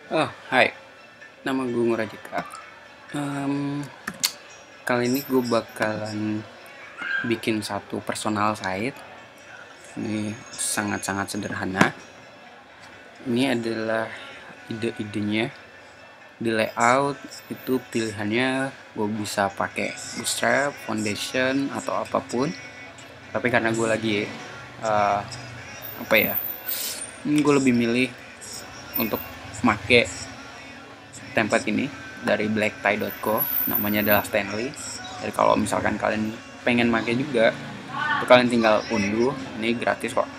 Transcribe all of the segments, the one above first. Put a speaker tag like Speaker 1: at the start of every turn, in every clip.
Speaker 1: Oh, hai. Nama gue Ngurajeka. Em, Kali ini gue bakalan bikin satu personal site. Ini sangat-sangat sederhana. Ini adalah ide-idenya. Di layout itu pilihannya gue bisa pakai Bootstrap, Foundation, atau apapun. Tapi karena gue lagi eh, apa ya, gue lebih milih untuk make template ini dari blacktie.co, namanya adalah Stanley. Jadi kalau misalkan kalian pengen pakai juga, itu kalian tinggal unduh, ini gratis kok.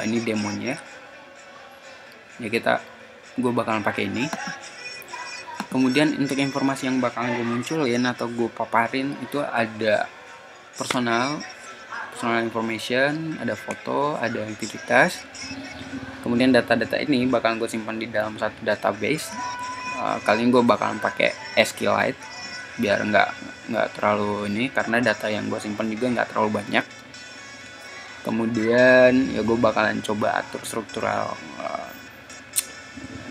Speaker 1: Ini demonya. Ya gue bakalan pakai ini. Kemudian untuk informasi yang bakalan gue munculin atau gue paparin itu ada personal information, ada foto, ada aktivitas. Kemudian data-data ini bakalan gue simpan di dalam satu database. Kali ini gue bakalan pakai SQLite biar nggak terlalu ini, karena data yang gue simpan juga nggak terlalu banyak. Kemudian ya gue bakalan coba atur struktural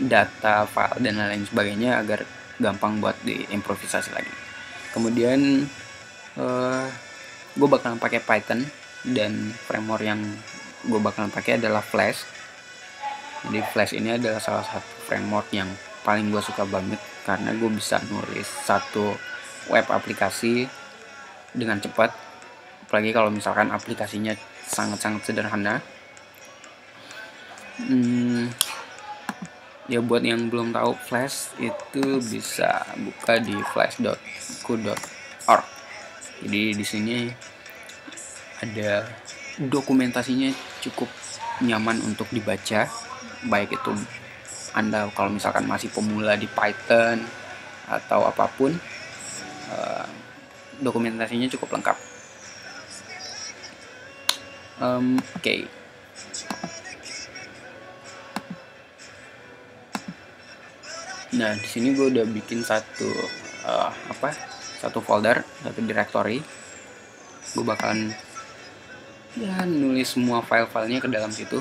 Speaker 1: data file dan lain sebagainya agar gampang buat diimprovisasi lagi. Kemudian gue bakalan pakai Python, dan framework yang gue bakalan pakai adalah Flash. Jadi Flash ini adalah salah satu framework yang paling gue suka banget karena gue bisa nulis satu web aplikasi dengan cepat, apalagi kalau misalkan aplikasinya sangat-sangat sederhana. Ya buat yang belum tahu, Flash itu bisa buka di flash.co.org. Jadi di sini ada dokumentasinya cukup nyaman untuk dibaca, baik itu Anda kalau misalkan masih pemula di Python atau apapun, dokumentasinya cukup lengkap. Oke. Nah, di sini gue udah bikin satu folder, satu directory. Gue bakalan ya nulis semua file-filenya ke dalam situ.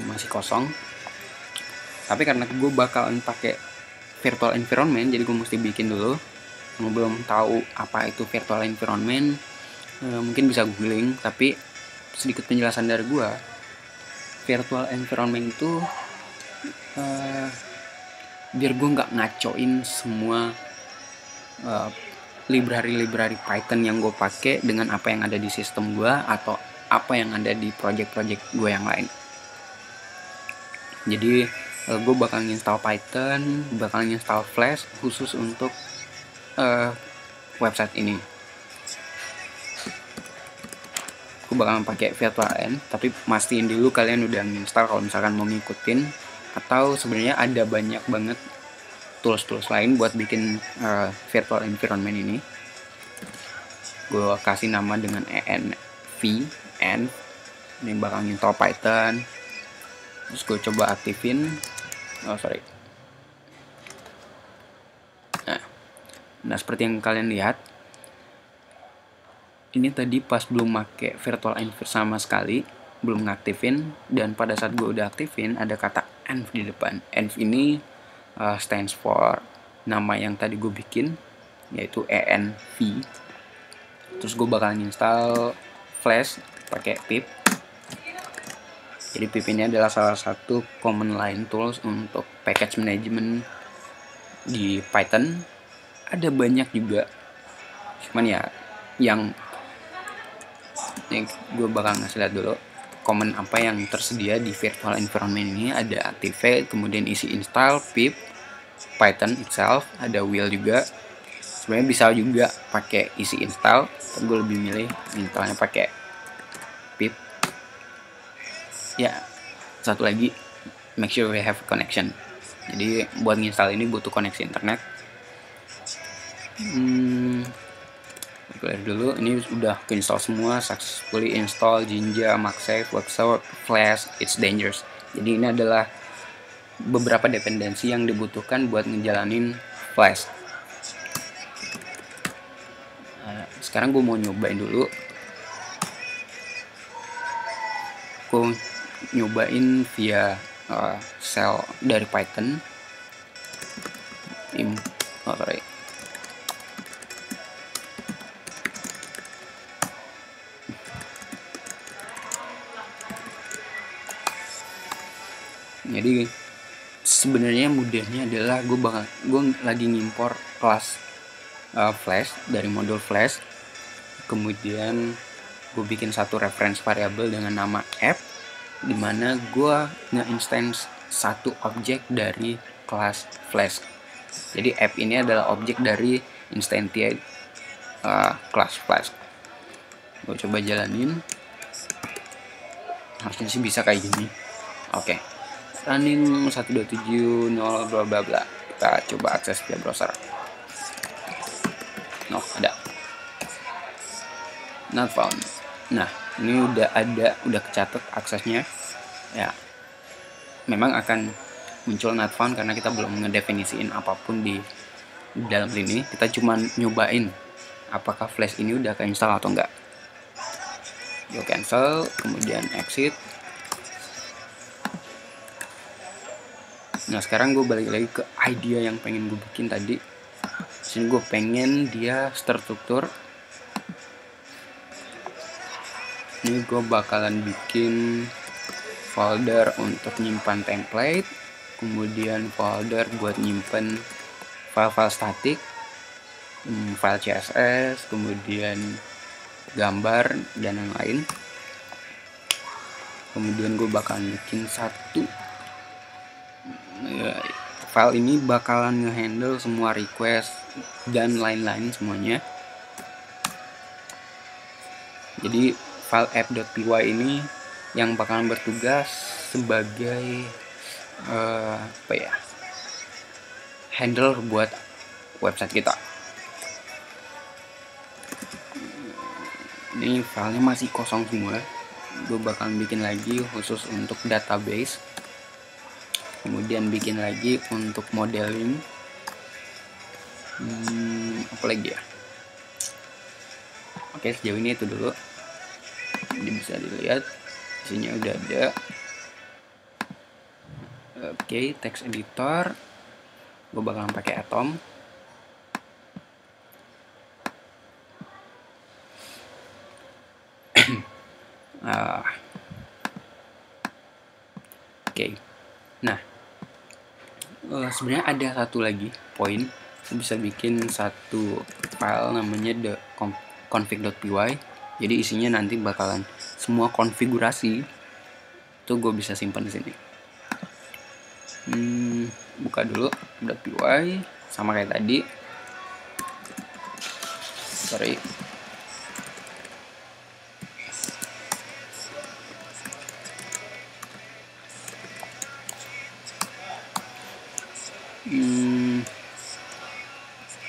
Speaker 1: Masih kosong. Tapi karena gue bakalan pakai virtual environment, jadi gue mesti bikin dulu. Kalau belum tahu apa itu virtual environment, mungkin bisa googling. Tapi sedikit penjelasan dari gue, virtual environment itu biar gue nggak ngacoin semua library Python yang gue pakai dengan apa yang ada di sistem gue atau apa yang ada di project-project gue yang lain. Jadi gue bakal install Python, bakal install Flash khusus untuk website ini. Gue bakal pakai virtualenv, tapi mastiin dulu kalian udah install kalau misalkan mau ngikutin. Atau sebenarnya ada banyak banget tools lain buat bikin virtual environment ini. Gue kasih nama dengan env, ini bakal install Python. Terus gue coba aktifin. Nah, seperti yang kalian lihat, ini tadi pas belum pakai virtual env sama sekali, belum ngaktifin, dan pada saat gue udah aktifin ada kata env di depan. Env ini stands for nama yang tadi gue bikin, yaitu env. Terus gue bakalan install Flash pakai pip. Jadi pip ini adalah salah satu command line tools untuk package management di Python. Ada banyak juga, cuman ya yang gue bakal ngasih lihat dulu command apa yang tersedia di virtual environment ini. Ada activate, kemudian isi install, pip, Python itself, ada will juga. Sebenarnya bisa juga pakai isi install, tapi gue lebih milih installnya pakai pip. Ya, satu lagi, make sure we have connection. Jadi buat nginstal ini butuh koneksi internet. Clear dulu, ini udah install semua, successfully install Jinja, MagSafe, Workshop, Flash, It's Dangerous. Jadi ini adalah beberapa dependensi yang dibutuhkan buat ngejalanin Flash. Sekarang gue mau nyobain dulu. aku nyobain via shell dari Python. Jadi sebenarnya mudahnya adalah gue lagi ngimpor kelas flash dari modul flash, kemudian gue bikin satu reference variable dengan nama app, dimana gue nge-instance satu objek dari kelas flash. Jadi app ini adalah objek dari instantiate kelas flash. Gue coba jalanin, harusnya sih bisa kayak gini. Oke. Running 127.0 bla bla bla. Kita coba akses via browser. Ada. Not found. Nah, ini udah kecatat aksesnya. Ya. Memang akan muncul not found karena kita belum ngedefinisiin apapun di dalam sini. Kita cuma nyobain apakah flash ini udah keinstall atau enggak. Gue cancel, kemudian exit. Nah, sekarang gue balik lagi ke idea yang pengen gue bikin tadi. Sini gue pengen dia terstruktur. Ini gue bakalan bikin folder untuk nyimpan template, kemudian folder buat nyimpan file-file statik, file CSS, kemudian gambar dan yang lain. Kemudian gue bakalan bikin satu file ini bakalan ngehandle semua request dan lain-lain semuanya. Jadi file app.py ini yang bakalan bertugas sebagai handler buat website kita. Ini filenya masih kosong semua. Gue bakalan bikin lagi khusus untuk database, kemudian bikin lagi untuk modeling. Apa lagi ya? Oke, sejauh ini itu dulu. Ini bisa dilihat isinya udah ada. Oke, text editor gue bakalan pakai Atom. Oke. Nah, sebenarnya ada satu lagi poin. Saya bisa bikin satu file namanya config.py. Jadi isinya nanti bakalan semua konfigurasi itu gue bisa simpan di sini. Buka dulu .py sama kayak tadi. Sorry.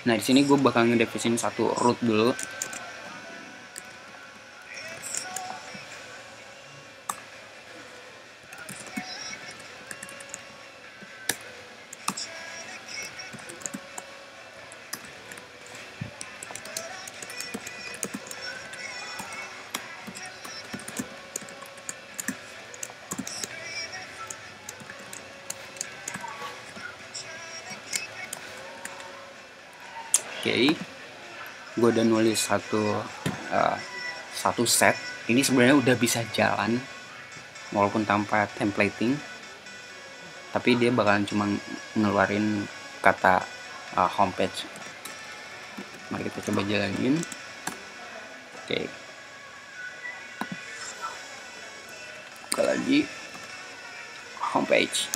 Speaker 1: Nah, di sini gue bakal ngedefinisin satu root dulu. Oke, gue udah nulis satu set. Ini sebenarnya udah bisa jalan walaupun tanpa templating, tapi dia bakalan cuma ngeluarin kata homepage. Mari kita coba jalanin. Oke, buka lagi homepage.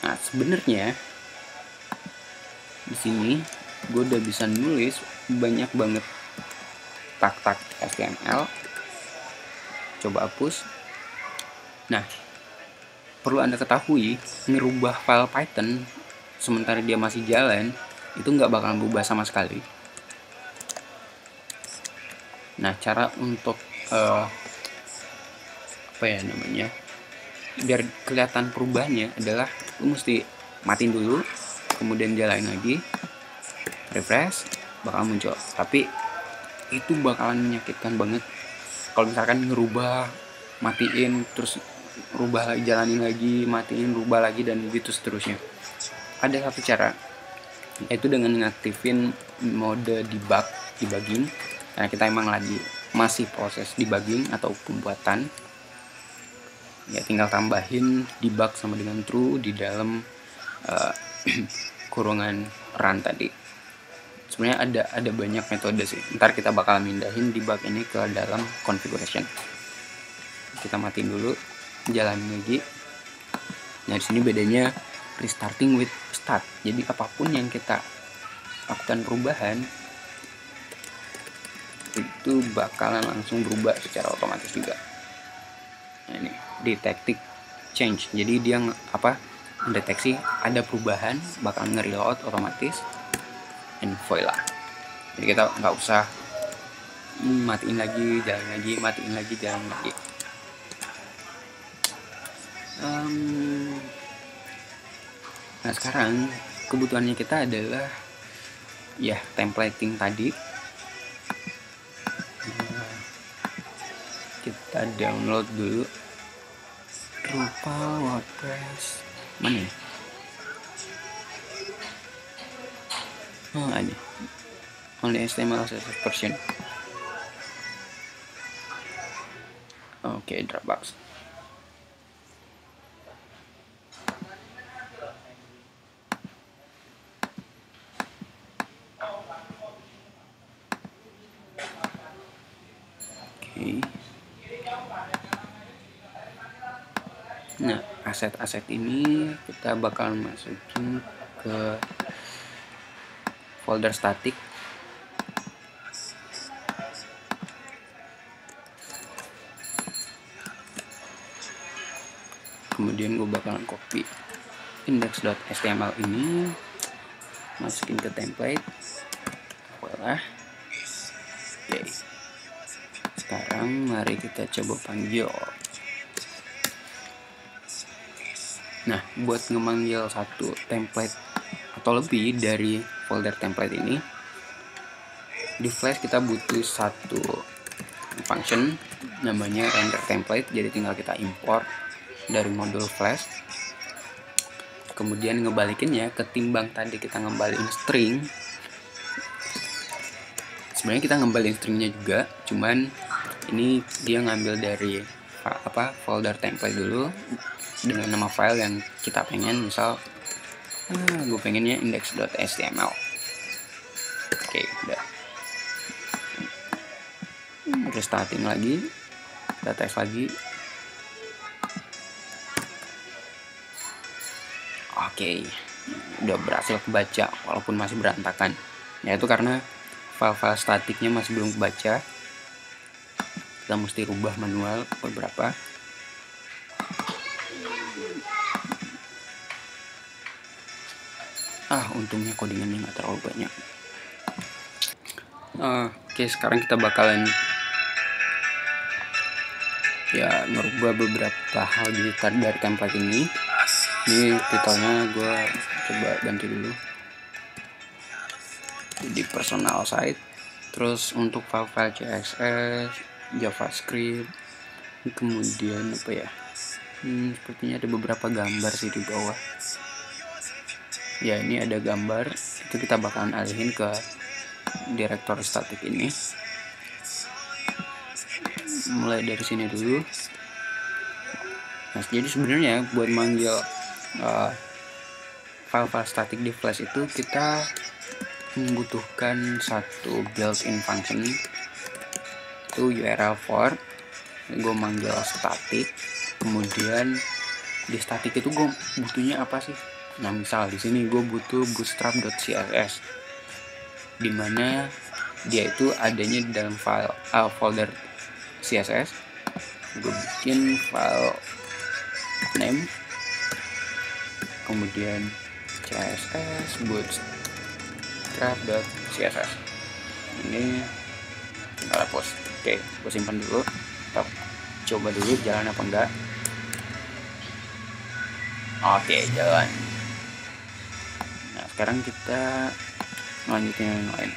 Speaker 1: Nah, sebenarnya di sini gue udah bisa nulis banyak banget tag-tag HTML. Coba hapus. Nah, perlu Anda ketahui, ngerubah file Python sementara dia masih jalan itu nggak bakalan berubah sama sekali. Nah, cara untuk biar kelihatan perubahannya adalah lu mesti matiin dulu, kemudian jalanin lagi, refresh, bakal muncul. Tapi itu bakalan menyakitkan banget kalau misalkan ngerubah matiin, terus rubah lagi, jalanin lagi, matiin, rubah lagi, dan begitu seterusnya. Ada satu cara, yaitu dengan ngaktifin mode debugging, karena kita emang lagi masih proses debugging atau pembuatan. Ya tinggal tambahin debug sama dengan true di dalam kurungan run tadi. Sebenarnya ada banyak metode sih. Ntar kita bakal mindahin debug ini ke dalam configuration. Kita matiin dulu, jalanin lagi. Nah di sini bedanya restarting with start. Jadi apapun yang kita lakukan perubahan itu bakalan langsung berubah secara otomatis juga. Nah ini detecting change. Jadi dia mendeteksi ada perubahan, bakal nge-reload otomatis and void lah. Jadi kita nggak usah matiin lagi, jalan lagi, matiin lagi, jalan lagi. Nah sekarang kebutuhannya kita adalah ya templating tadi. Kita download dulu Drupal WordPress, mana ya? Ini only HTML CSS version. Oke, Dropbox. Nah, aset-aset ini kita bakal masukin ke folder static. Kemudian gue bakalan copy index.html ini, masukin ke template. Oke. Sekarang mari kita coba panggil. Nah, buat ngemanggil satu template atau lebih dari folder template ini, di Flash kita butuh satu function namanya render template. Jadi tinggal kita import dari modul Flash, kemudian ngebalikinnya. Ketimbang tadi kita ngembalin string, sebenarnya kita ngembalin stringnya juga, cuman ini dia ngambil dari folder template dulu dengan nama file yang kita pengen. Misal gue pengennya index.html. Oke, udah. Restarting lagi, kita tes lagi. Oke, udah berhasil kebaca walaupun masih berantakan. Yaitu karena file-file statiknya masih belum kebaca. Kita mesti rubah manual beberapa. Untungnya codingannya nggak terlalu banyak. Oke, sekarang kita bakalan ya ngerubah beberapa hal dari template ini. Ini titelnya gue coba ganti dulu jadi personal site. Terus untuk file-file CSS, JavaScript, kemudian apa ya, sepertinya ada beberapa gambar sih di bawah. Ya ini ada gambar, itu kita bakalan alihin ke directory static ini. Mulai dari sini dulu. Nah, jadi sebenarnya buat manggil file-file static di Flash itu kita membutuhkan satu built-in function, itu URL for. Gue manggil static, kemudian di static itu gue butuhnya apa sih? Nah misal di sini gue butuh bootstrap.css, dimana dia itu adanya di dalam file folder CSS. Gue bikin file name, kemudian CSS bootstrap.css. Ini tinggal hapus. Oke, gue simpan dulu. Kita coba dulu jalan apa enggak. Oke, jalan. Nah sekarang kita lanjutin yang lain.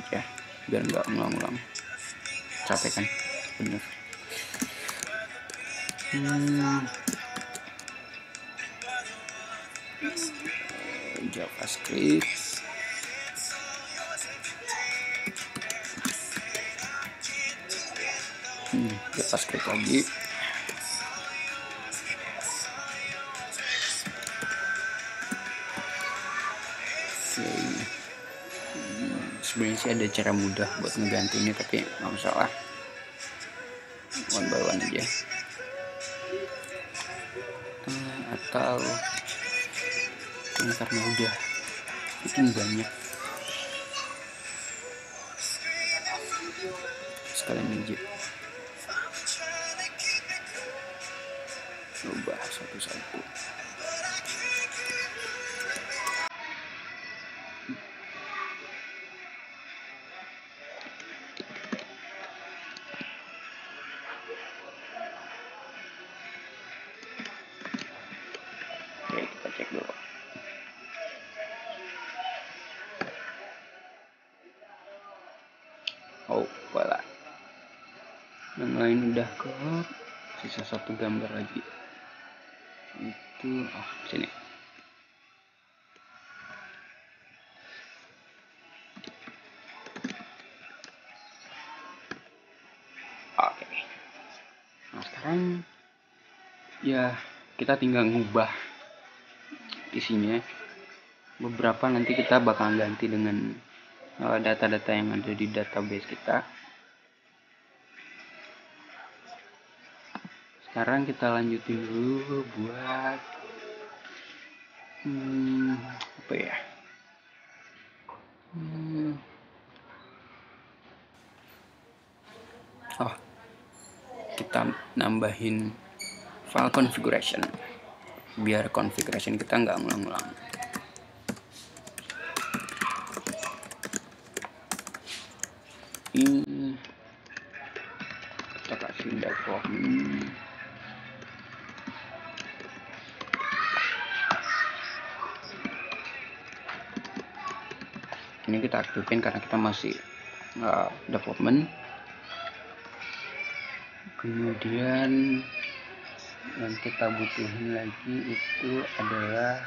Speaker 1: aja biar nggak ngulang-ngulang, capek kan, bener. JavaScript, JavaScript lagi. Sebenarnya sih ada cara mudah buat ngegantinya, tapi nggak masalah, one by one aja. Atau ini karena udah bikin banyak, sekalian aja ubah satu-satu. Oke, kita cek dulu. Oh, voilà. Yang lain udah kelar, sisa satu gambar lagi. Itu, sini. Oke. Nah, sekarang ya kita tinggal ngubah isinya. Beberapa nanti kita bakal ganti dengan data-data yang ada di database kita. Sekarang kita lanjutin dulu buat apa ya? Kita nambahin file configuration biar configuration kita nggak ngulang-ngulang. Ini kita kasih development. Ini kita aktifin karena kita masih development. Kemudian yang kita butuhin lagi itu adalah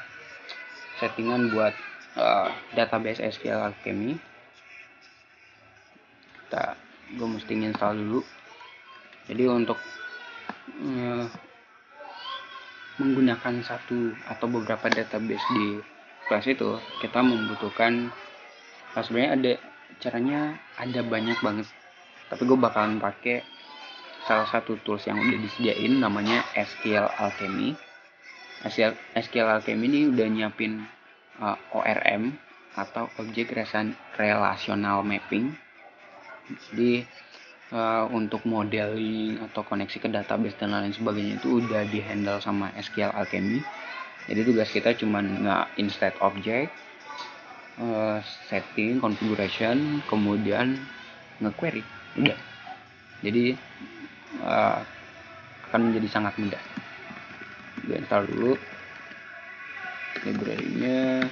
Speaker 1: settingan buat database SQL Alchemy. Gue mesti install dulu. Jadi untuk menggunakan satu atau beberapa database di kelas itu, kita membutuhkan, sebenarnya ada caranya, ada banyak banget, tapi gue bakalan pakai salah satu tools yang udah disediain, namanya SQL Alchemy. SQL Alchemy ini udah nyiapin ORM atau Object Relational Mapping. Jadi untuk modeling atau koneksi ke database dan lain sebagainya itu udah dihandle sama SQL Alchemy. Jadi tugas kita cuma nge-instate object, setting, configuration, kemudian nge-query, udah. Jadi akan menjadi sangat mudah. Gue install dulu library-nya.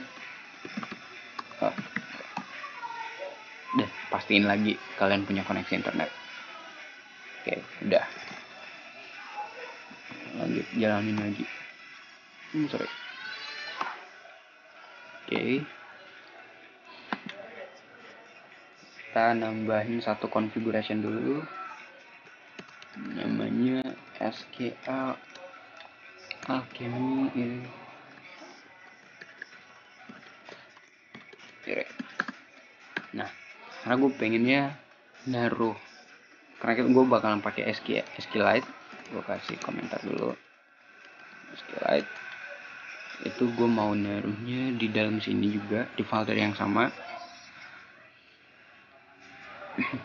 Speaker 1: Udah, pastiin lagi kalian punya koneksi internet. Oke, udah. Lanjut jalanin lagi. Sorry. Oke. Kita nambahin satu configuration dulu. Namanya SQL Alchemy ini. Nah, karena gue pengennya naruh, karena gue bakalan pakai SQLite. Gue kasih komentar dulu. SQLite itu gue mau naruhnya di dalam sini juga, di folder yang sama.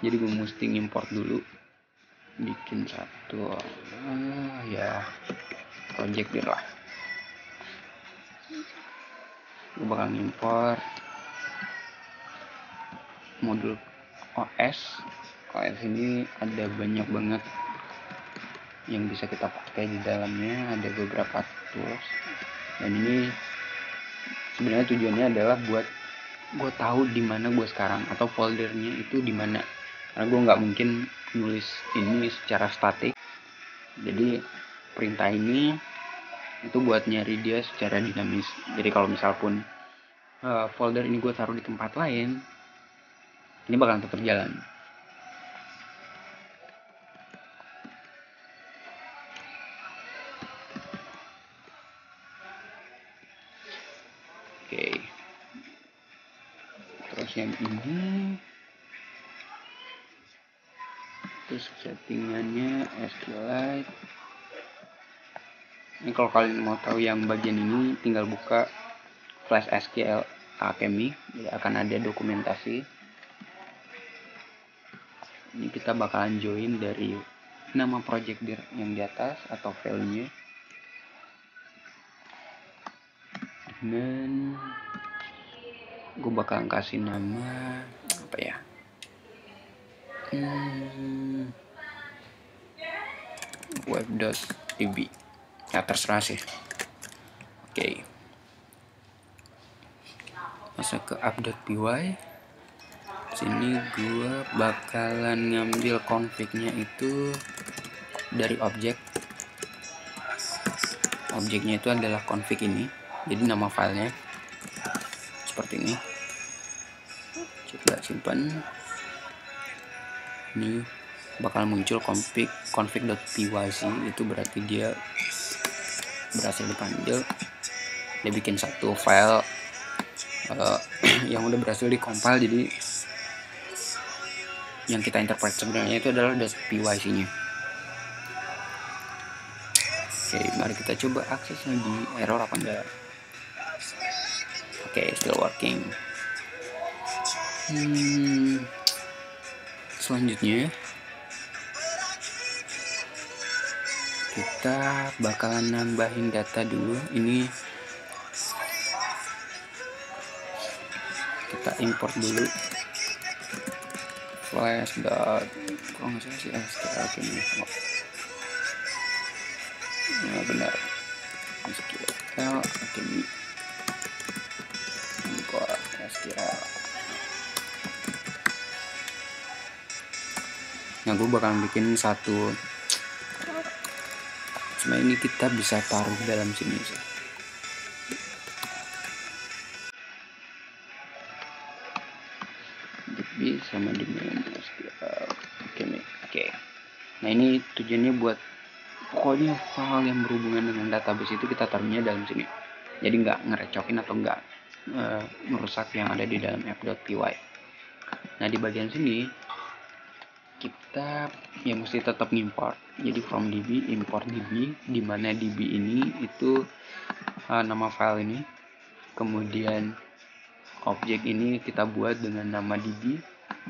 Speaker 1: Jadi gue mesti import dulu, bikin satu ya project dir lah. Gue bakal import modul OS. OS ini ada banyak banget yang bisa kita pakai di dalamnya, ada beberapa tools, dan ini sebenarnya tujuannya adalah buat gue tahu di mana gue sekarang atau foldernya itu di mana, karena gue nggak mungkin nulis ini secara statik. Jadi perintah ini itu buat nyari dia secara dinamis. Jadi kalau misal pun folder ini gue taruh di tempat lain, ini bakalan tetap jalan. Oke, terus yang ini, terus settingannya SQLite. Ini kalau kalian mau tahu yang bagian ini, tinggal buka Flash SQL Academy, jadi akan ada dokumentasi. Ini kita bakalan join dari nama project yang di atas atau filenya, dan gue bakalan kasih nama apa ya, web.db ya, terserah sih. Oke, masuk ke app.py. Sini gue bakalan ngambil config-nya itu dari objeknya itu adalah config ini, jadi nama filenya seperti ini. Coba simpan. Ini bakal muncul config.py, itu berarti dia berhasil dipanggil. Dia bikin satu file yang udah berhasil dikompil, jadi yang kita interpret sebenarnya itu adalah .py nya. Oke, mari kita coba akses lagi, error apa enggak. Oke, still working. Selanjutnya kita bakalan nambahin data dulu. Ini kita import dulu flash dot, kalau nggak salah sih SQL ini. Ya benar, SQL Academy import SQL. Nah, gue bakalan bikin satu. Sebenarnya ini kita bisa taruh dalam sini sih. DB sama dengan SQL Academy. Oke. Nah, ini tujuannya buat pokoknya file yang berhubungan dengan database itu kita taruhnya dalam sini. Jadi nggak ngerecokin atau nggak merusak yang ada di dalam app.py. Nah, di bagian sini kita ya mesti tetap import. Jadi from db import db, di mana db ini itu nama file ini. Kemudian objek ini kita buat dengan nama db,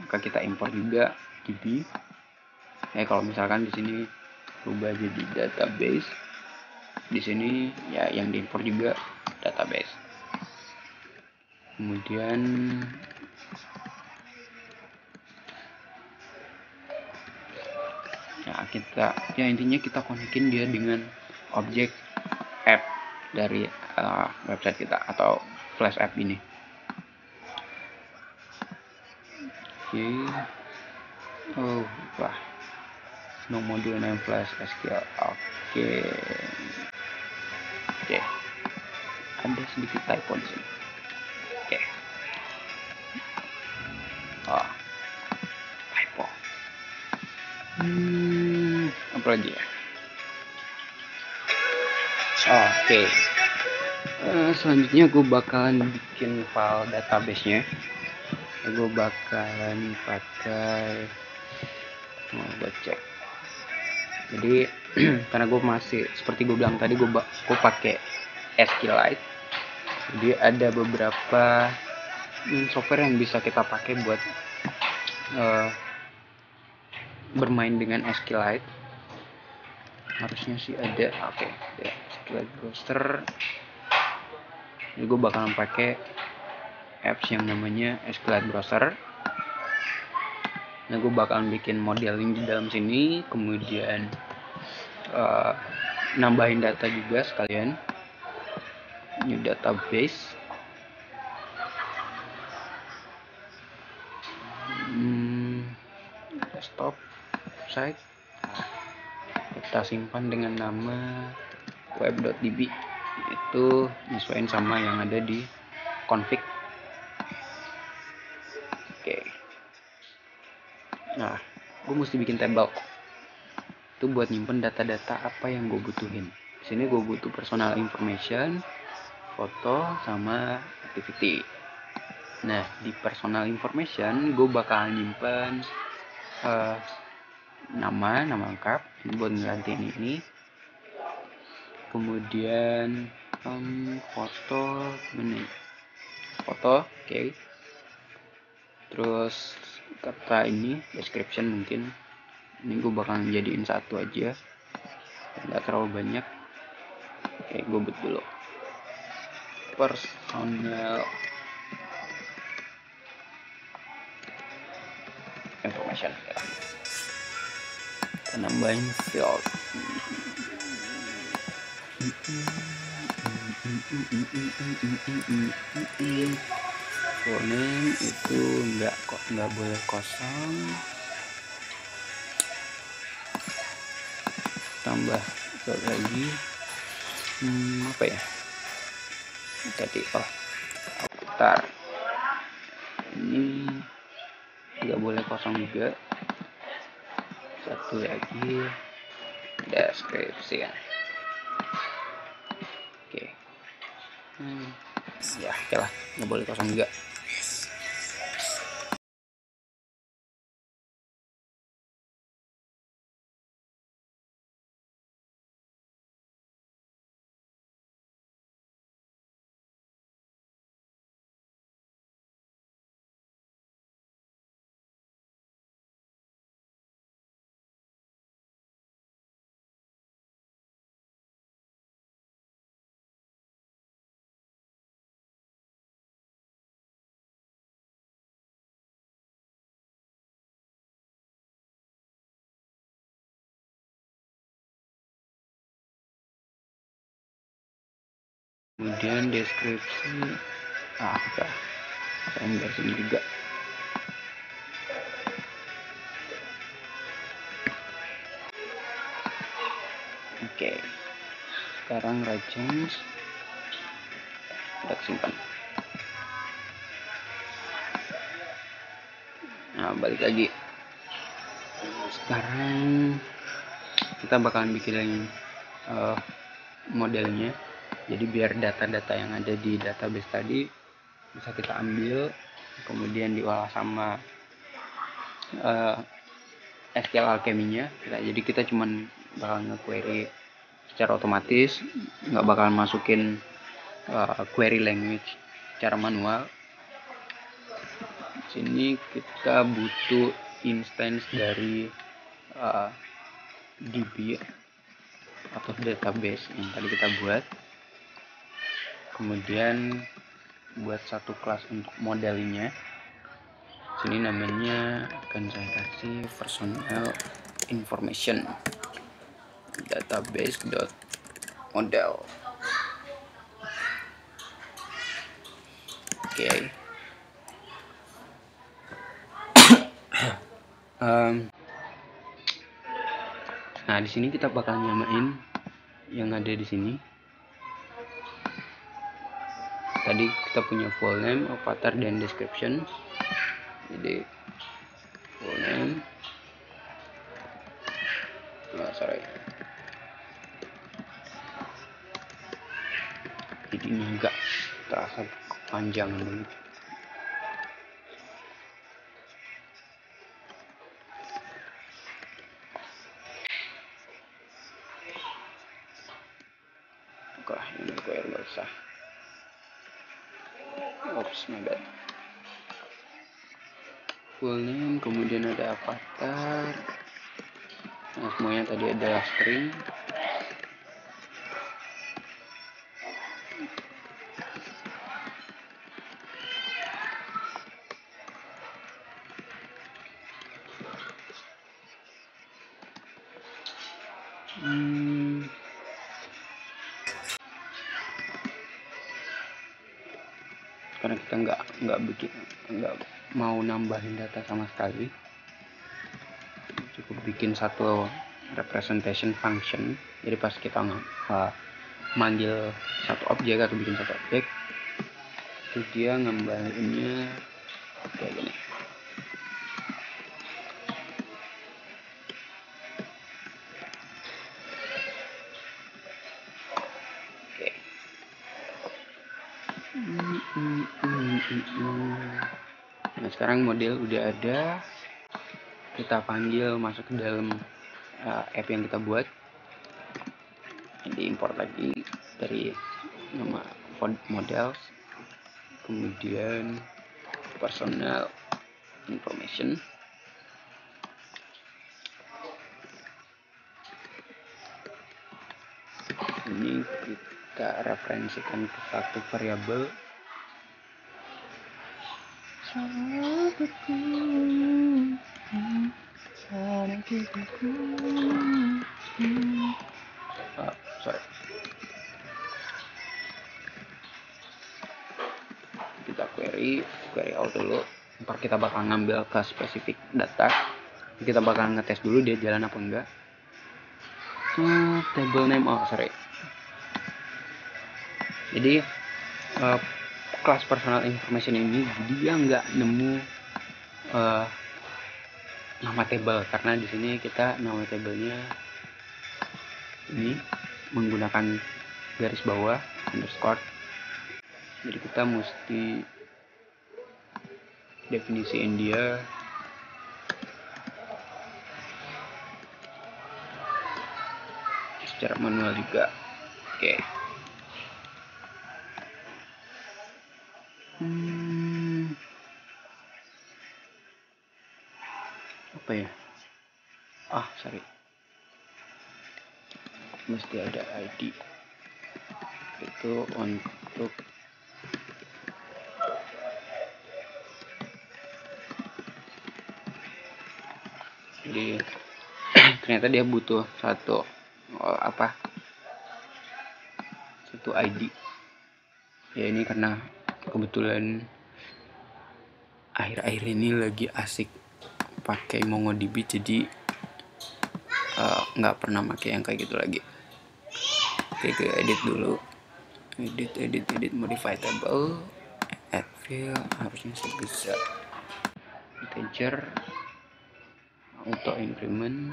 Speaker 1: maka kita import juga db. Kalau misalkan di sini rubah jadi database, di sini ya yang diimport juga database. Kemudian ya intinya kita konekin dia dengan objek app dari website kita atau flash app ini. Oke. Oh, wah. No module name flash SQL. Oke. Ada sedikit typo di sini. Oke. Oh, typo. Apa lagi ya? Oke. Selanjutnya gue bakalan bikin file database-nya. Gue bakalan pakai, gue cek. Jadi karena gue masih seperti gue bilang tadi, gue pakai SQLite. Jadi ada beberapa software yang bisa kita pakai buat bermain dengan SQLite. Harusnya sih ada. Oke, ya, SQLite browser. Jadi gue bakalan pakai apps yang namanya SQLite browser. Nah, gue bakalan bikin modeling di dalam sini, kemudian nambahin data juga sekalian. New database. desktop site. Nah, kita simpan dengan nama web.db, itu nyesuaiin sama yang ada di config. Oke. Nah, gue mesti bikin table itu buat nyimpen data-data apa yang gue butuhin. Di sini gue butuh personal information, foto, sama activity. Nah, di personal information gue bakal nyimpen nama lengkap ini buat ngegantiin ini. Kemudian foto, oke. Terus kata ini description, mungkin ini gue bakal jadiin satu aja, nggak terlalu banyak. Oke, gue buat dulu personal information ya. Kita nambahin field full name, itu nggak boleh kosong. Tambah lagi apa ya tadi, avatar ini nggak boleh kosong juga. Satu lagi deskripsi ya. Oke. Ya oke lah, nggak boleh kosong juga. Kemudian deskripsi apa saya sini juga. Oke, sekarang change, udah simpan. Nah, balik lagi. Sekarang kita bakalan bikin modelnya. Jadi biar data-data yang ada di database tadi bisa kita ambil, kemudian diolah sama SQL Alchemy-nya. Jadi kita cuman bakal nge-query secara otomatis, nggak bakal masukin query language secara manual. Di sini kita butuh instance dari DB atau database yang tadi kita buat. Kemudian buat satu kelas untuk modelnya. Sini namanya akan saya kasih personal information database.model. Oke. Nah, di sini kita bakal nyamain yang ada di sini. Tadi kita punya full name, avatar, dan description. Jadi full name, jadi ini enggak terasa panjang banget. Oke, ini gue nggak usah. Oops, my bad. Full name, kemudian ada avatar. Nah, semuanya tadi ada string. Karena kita nggak mau nambahin data sama sekali, cukup bikin satu representation function. Jadi pas kita manggil satu objek atau bikin satu objek, itu dia ngembaliinnya kayak gini. Oke. Nah, sekarang model udah ada. Kita panggil masuk ke dalam app yang kita buat. Jadi import lagi dari nama model, kemudian personal information. Ini kita referensikan ke satu variabel. Sorry. Kita query out dulu. Ntar kita bakal ngambil ke spesifik data. Kita bakal ngetes dulu dia jalan apa enggak. Table name, jadi kelas personal information ini dia nggak nemu nama table, karena di sini kita nama tablenya ini menggunakan garis bawah underscore. Jadi kita mesti definisiin dia secara manual juga. Oke. Apa ya? Sorry. Mesti ada ID. Itu untuk jadi ternyata dia butuh satu ID. Ya ini karena kebetulan akhir-akhir ini lagi asik pakai MongoDB, jadi nggak pernah pakai yang kayak gitu lagi. Oke, ke edit dulu. Edit modify table, add field, harusnya sih bisa. Integer, auto increment,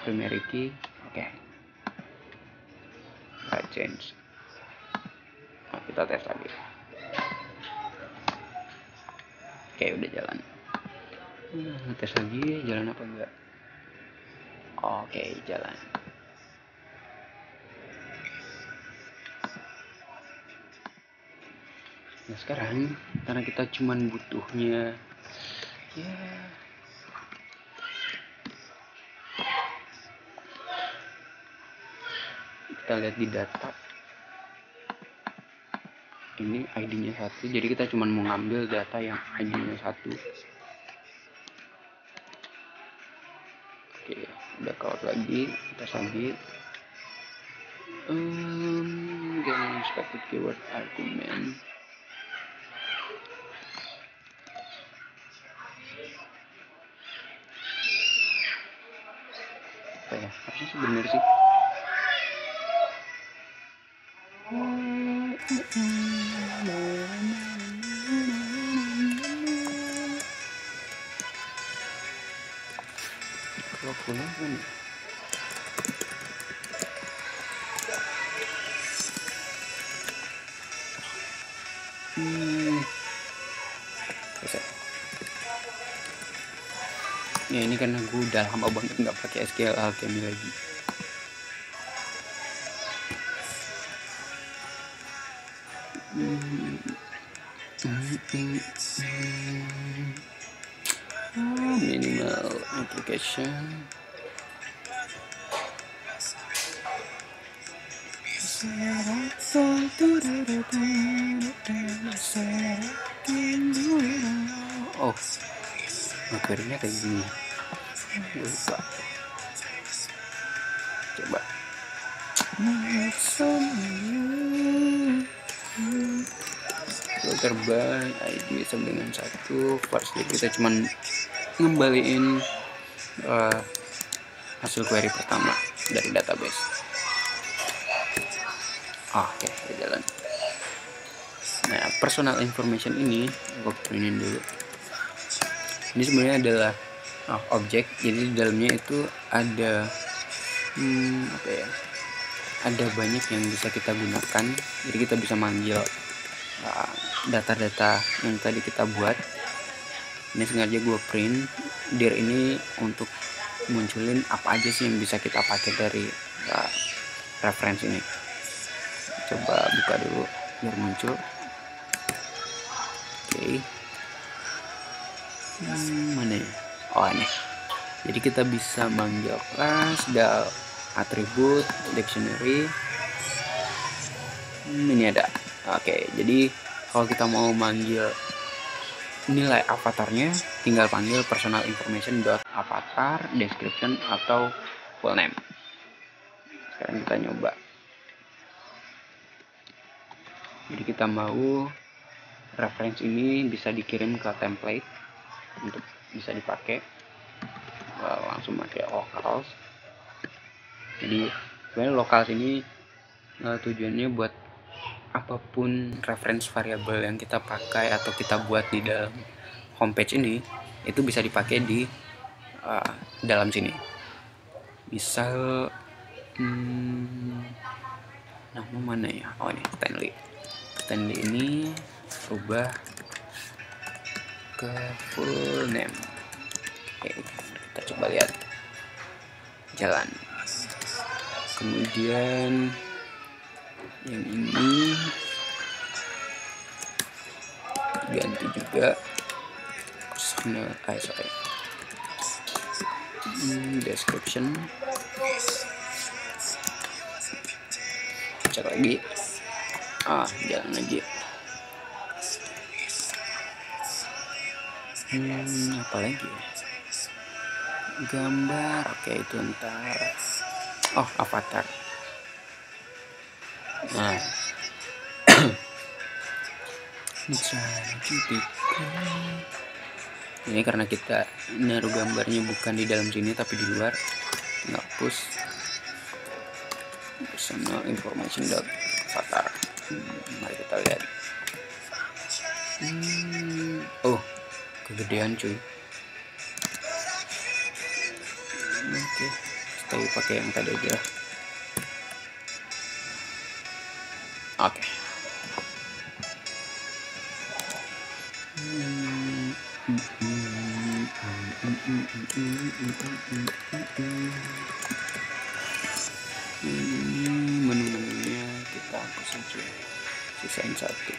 Speaker 1: primary key. Oke. Right change. Nah, kita tes lagi. Oke, udah jalan. Tes lagi, jalan apa enggak? Oke, jalan. Nah sekarang karena kita cuman butuhnya ya kita lihat di data ini ID-nya 1, jadi kita cuman mau ngambil data yang ID-nya 1. Oke, udah keluar lagi, kita submit. Get expected keyword argument. Apa ya? Harusnya sebenarnya sih. Kalau pulang kan ya ini karena gue udah lama banget nggak pakai SQL Alchemy lagi. Minimal application. Akhirnya kayak gini. Lupa. Coba. Filter by ID sama dengan 1. First kita cuman ngembaliin hasil query pertama dari database. Oke, udah jalan. Nah, personal information ini gue printin dulu. Ini sebenarnya adalah objek, jadi di dalamnya itu ada apa ya, ada banyak yang bisa kita gunakan. Jadi kita bisa manggil data-data yang tadi kita buat. Ini sengaja gue print dir ini untuk munculin apa aja sih yang bisa kita pakai dari reference ini. Coba buka dulu biar muncul. Oke. Mana ya? Oh, ini. Jadi kita bisa manggil class, atribut, dictionary. Ini ada. Oke, jadi kalau kita mau manggil nilai avatarnya, tinggal panggil personal information dot avatar description atau full name. Sekarang kita nyoba. Jadi kita mau reference ini bisa dikirim ke template untuk bisa dipakai, langsung pakai locals. Jadi sebenarnya locals ini tujuannya buat apapun reference variabel yang kita pakai atau kita buat di dalam homepage ini, itu bisa dipakai di dalam sini. Misal nama mana ya? Oh, ini Stanley ini rubah ke full name. Oke, kita coba lihat jalan. Kemudian yang ini ganti juga personal description. Cek lagi. Jalan lagi. Apa lagi ya? Gambar. Oke, itu ntar. Avatar. Nah, ini karena kita naruh gambarnya bukan di dalam sini tapi di luar, nggak push personal information dot avatar. Mari kita lihat. Kegedean cuy. Oke, stay pakai yang tadi aja. Oke. Ini menu-menunya kita hapus saja, sisain satu.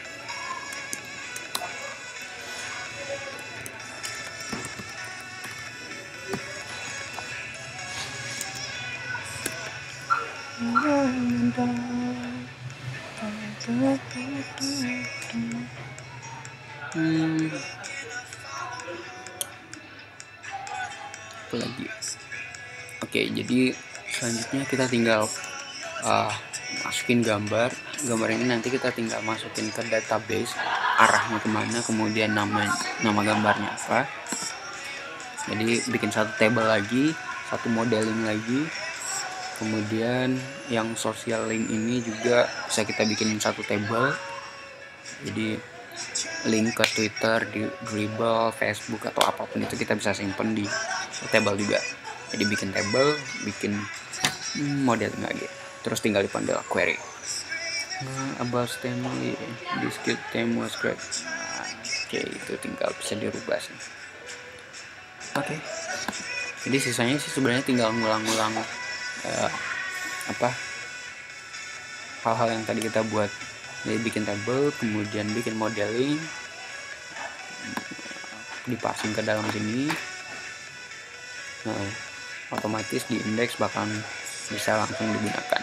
Speaker 1: Apa lagi? Oke, jadi selanjutnya kita tinggal masukin gambar ini, nanti kita tinggal masukin ke database, arahnya kemana, kemudian nama gambarnya apa. Jadi bikin satu table lagi, satu modeling lagi, kemudian yang social link ini juga bisa kita bikin satu table. Jadi link ke Twitter, di Dribble, Facebook atau apapun itu kita bisa simpen di table juga. Jadi bikin table, bikin modeling lagi, terus tinggal dipanggil query. About Stanley, this cute theme was great. Oke, itu tinggal bisa dirubah sih. Oke. Jadi sisanya sih sebenarnya tinggal ngulang-ngulang hal-hal yang tadi kita buat. Jadi bikin table, kemudian bikin modeling, dipassing ke dalam sini. Nah, otomatis di indeks bahkan bisa langsung digunakan.